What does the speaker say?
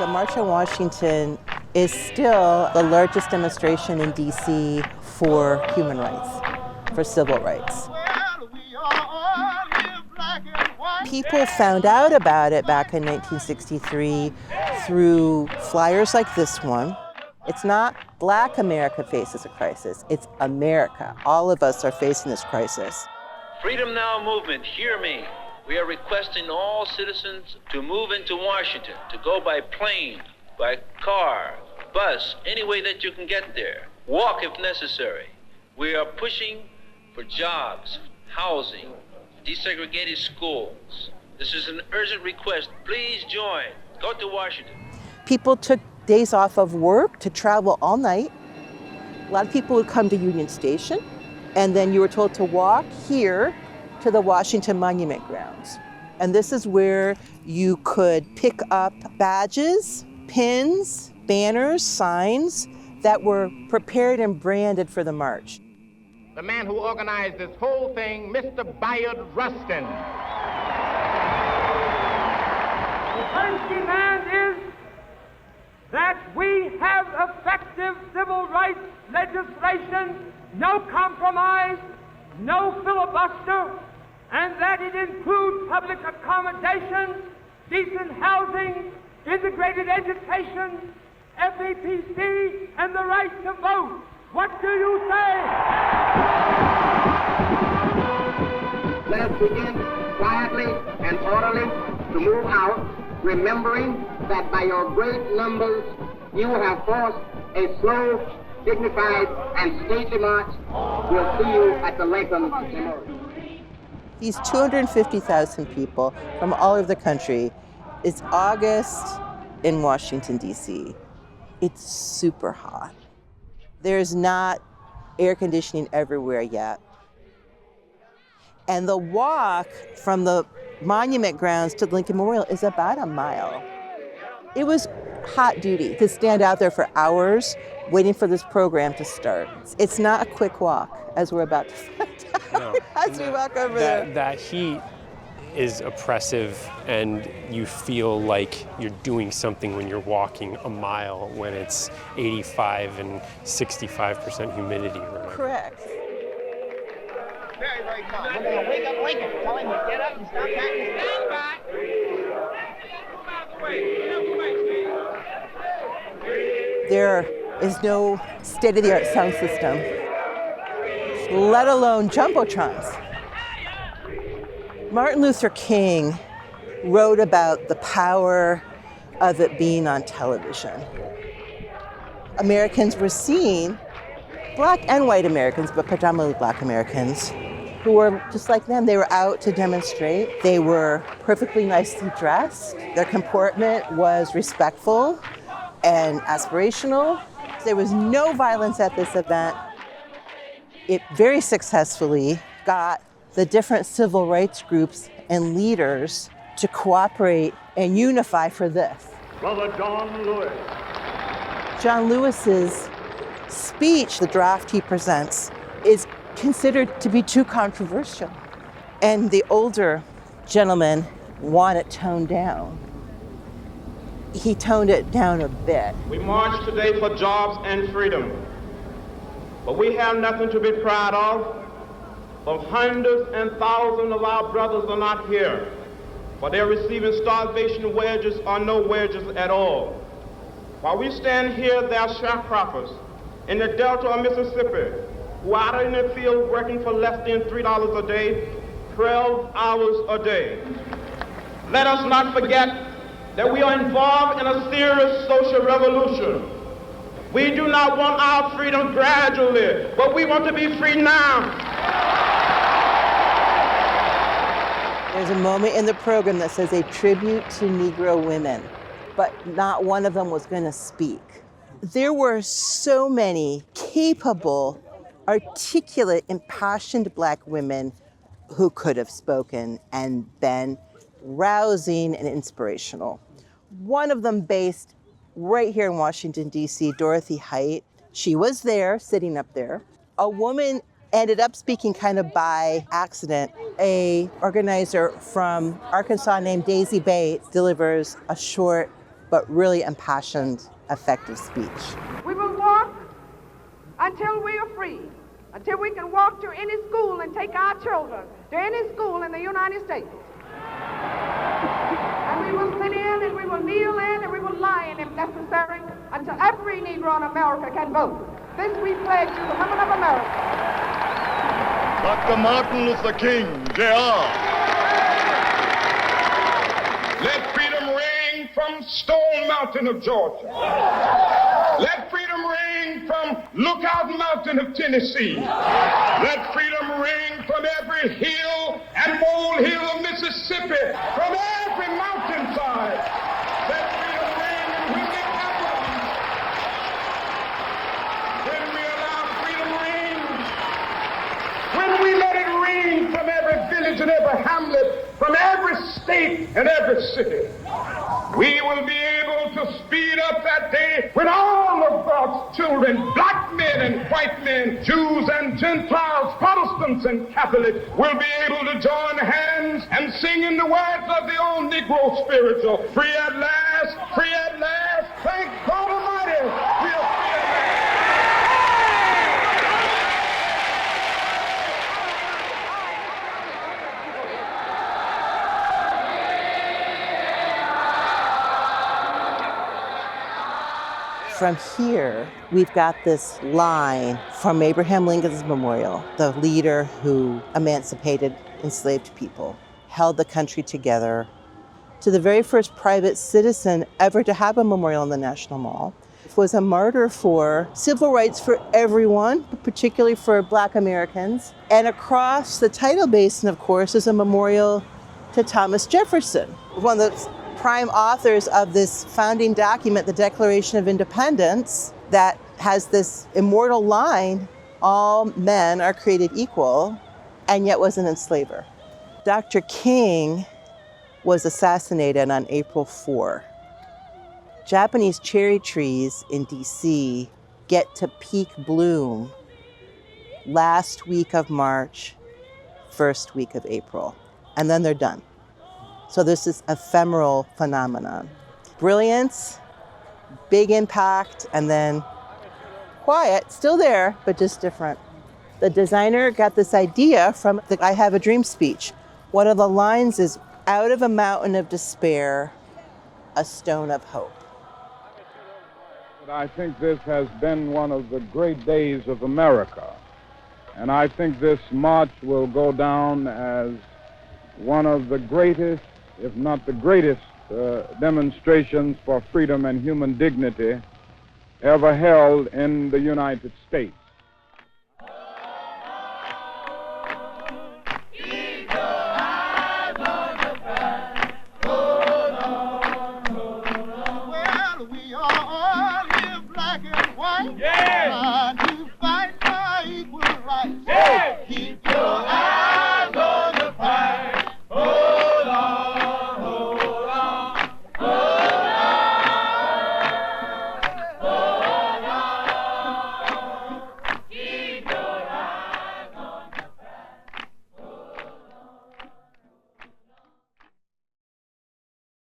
The March on Washington is still the largest demonstration in DC for human rights, for civil rights. People found out about it back in 1963 through flyers like this one. It's not Black America faces a crisis, it's America. All of us are facing this crisis. Freedom Now movement, hear me. We are requesting all citizens to move into Washington, to go by plane, by car, bus, any way that you can get there. Walk if necessary. We are pushing for jobs, housing, desegregated schools. This is an urgent request. Please join. Go to Washington. People took days off of work to travel all night. A lot of people would come to Union Station, and then you were told to walk here to the Washington Monument grounds. And this is where you could pick up badges, pins, banners, signs that were prepared and branded for the march. The man who organized this whole thing, Mr. Bayard Rustin. The first demand is that we have effective civil rights legislation, no compromise, no filibuster, and that it includes public accommodation, decent housing, integrated education, FEPC, and the right to vote. What do you say? Let us begin quietly and orderly to move out, remembering that by your great numbers, you have forced a slow, dignified, and stately march. We'll see you at the Lincoln Memorial. These 250,000 people from all over the country. It's August in Washington, D.C. It's super hot. There's not air conditioning everywhere yet. And the walk from the monument grounds to the Lincoln Memorial is about a mile. It was hot duty to stand out there for hours waiting for this program to start. It's not a quick walk, as we're about to find out as we walk over there. That heat is oppressive, and you feel like you're doing something when you're walking a mile when it's 85 and 65% humidity. Remember? Correct. Very, very calm. We're going to wake up Lincoln. Tell him to get up and stop packing. Stand back. There is no state-of-the-art sound system, let alone jumbotrons. Martin Luther King wrote about the power of it being on television. Americans were seeing, Black and white Americans, but predominantly Black Americans, who were just like them. They were out to demonstrate. They were perfectly nicely dressed. Their comportment was respectful and aspirational. There was no violence at this event. It very successfully got the different civil rights groups and leaders to cooperate and unify for this. Brother John Lewis. John Lewis's speech, the draft he presents, is considered to be too controversial. And the older gentleman want it toned down. He toned it down a bit. We march today for jobs and freedom, but we have nothing to be proud of. But hundreds and thousands of our brothers are not here, for they're receiving starvation wages or no wages at all. While we stand here, there are sharecroppers in the Delta of Mississippi who are out in the field working for less than $3 a day, 12 hours a day. Let us not forget that we are involved in a serious social revolution. We do not want our freedom gradually, but we want to be free now. There's a moment in the program that says a tribute to Negro women, but not one of them was going to speak. There were so many capable, articulate, impassioned Black women who could have spoken and been rousing and inspirational. One of them based right here in Washington, D.C., Dorothy Height. She was there, sitting up there. A woman ended up speaking kind of by accident. A organizer from Arkansas named Daisy Bates delivers a short but really impassioned, effective speech. We will walk until we are free, until we can walk to any school and take our children to any school in the United States. And we will sit in and we will kneel in and we will lie in if necessary until every Negro in America can vote. This we pledge to the women of America. Dr. Martin Luther King, Jr. Let freedom ring from Stone Mountain of Georgia. Let freedom ring from Lookout Mountain of Tennessee. Let freedom ring from every hill and molehill of Mississippi, from every mountainside. Let freedom ring in Whitney Capital. When we allow freedom ring, when we let it ring from every village and every hamlet, from every state and every city, we will be able to speed up that day when all of God's children, black men and white men, Jews and Gentiles, Protestants and Catholics, will be able to join hands and sing in the words of the old Negro spiritual, free at last, thank God Almighty, we are free at last. From here, we've got this line from Abraham Lincoln's memorial, the leader who emancipated enslaved people, held the country together, to the very first private citizen ever to have a memorial in the National Mall. He was a martyr for civil rights for everyone, but particularly for Black Americans. And across the tidal basin, of course, is a memorial to Thomas Jefferson, one of the prime authors of this founding document, the Declaration of Independence, that has this immortal line, all men are created equal, and yet was an enslaver. Dr. King was assassinated on April 4. Japanese cherry trees in DC get to peak bloom last week of March, first week of April, and then they're done. So this is ephemeral phenomenon. Brilliance, big impact, and then quiet, still there, but just different. The designer got this idea from the I Have a Dream speech. One of the lines is, out of a mountain of despair, a stone of hope. I think this has been one of the great days of America. And I think this march will go down as one of the greatest, if not the greatest, demonstrations for freedom and human dignity ever held in the United States.